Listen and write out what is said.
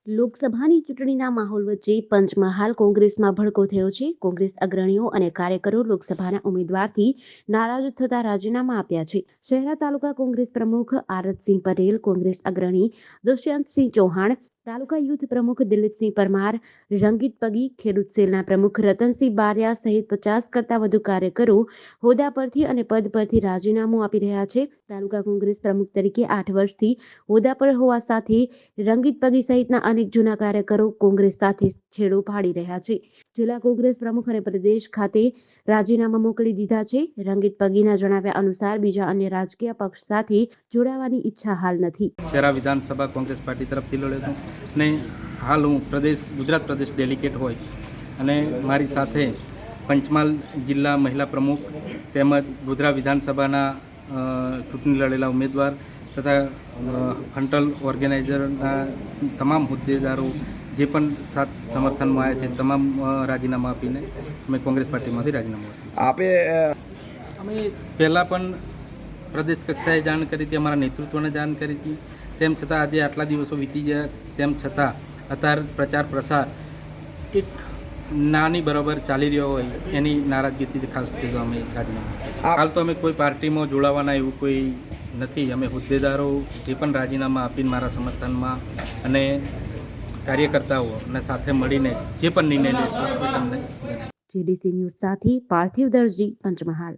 લોકસભાની ચૂંટણીના માહોલ વચ્ચે પંચમહાલ કોંગ્રેસમાં ભડકો થયો છે. કોંગ્રેસ અગ્રણીઓ અને કાર્યકરો લોકસભાના ઉમેદવારથી નારાજ થતા રાજીનામા આપ્યા છે. શહેરા તાલુકા કોંગ્રેસ પ્રમુખ આરતસિંહ પટેલ, કોંગ્રેસ અગ્રણી દુષ્યંતસિંહ ચૌહાણ, તાલુકા યુથ પ્રમુખ દિલીપસિંહ પરમાર, રંગીત પગી, ખેડૂત સેલના પ્રમુખ રતનસિંહ બારિયા સહિત 50 કરતાં વધુ કાર્યકરો હોદ્દા પરથી અને પદ પરથી રાજીનામું આપી રહ્યા છે. તાલુકા કોંગ્રેસ પ્રમુખ તરીકે 8 વર્ષથી હોદ્દા પર હોવા સાથે રંગીત પગી સહિતના અનેક જૂના કાર્યકરો કોંગ્રેસ સાથે છેડો પાડી રહ્યા છે. જિલ્લા કોંગ્રેસ પ્રમુખ અને પ્રદેશ ખાતે રાજીનામા મોકલી દીધા છે. રંગીત પગીના જણાવ્યા અનુસાર બીજા અન્ય રાજકીય પક્ષ સાથે જોડાવાની ઈચ્છા હાલ નથી. શહેરા વિધાનસભા કોંગ્રેસ પાર્ટી તરફથી લડ્યો છું અને હાલ હું ગુજરાત પ્રદેશ ડેલિગેટ હોય અને મારી સાથે પંચમહાલ જિલ્લા મહિલા પ્રમુખ તેમજ ગોધરા વિધાનસભાના ચૂંટણી લડેલા ઉમેદવાર તથા ફંટલ ઓર્ગેનાઇઝરના તમામ હોદ્દેદારો જે પણ સાથ સમર્થનમાં આવ્યા છે તમામ રાજીનામા આપીને અમે કોંગ્રેસ પાર્ટીમાંથી રાજીનામું આપ્યું. અમે પહેલાં પણ પ્રદેશ કક્ષાએ જાણ કરી હતી, અમારા નેતૃત્વને જાણ કરી હતી. તેમ છતાં આજે આટલા દિવસો વીતી ગયા તેમ છતાં અત્યારે પ્રચાર પ્રસાર એક નાની બરાબર ચાલી રહ્યો હોય એની નારાજગીથી ખાસ થઈ અમે રાજીનામું. હાલ તો અમે કોઈ પાર્ટીમાં જોડાવાના એવું કોઈ નથી. અમે હોદ્દેદારો જે પણ રાજીનામા આપીને મારા સમર્થનમાં અને કાર્યકર્તાઓ અને સાથે મળીને જે પણ નિર્ણય લેશું તમને. GDC ન્યૂઝ સાથે પાર્થિવ દરજી, પંચમહાલ.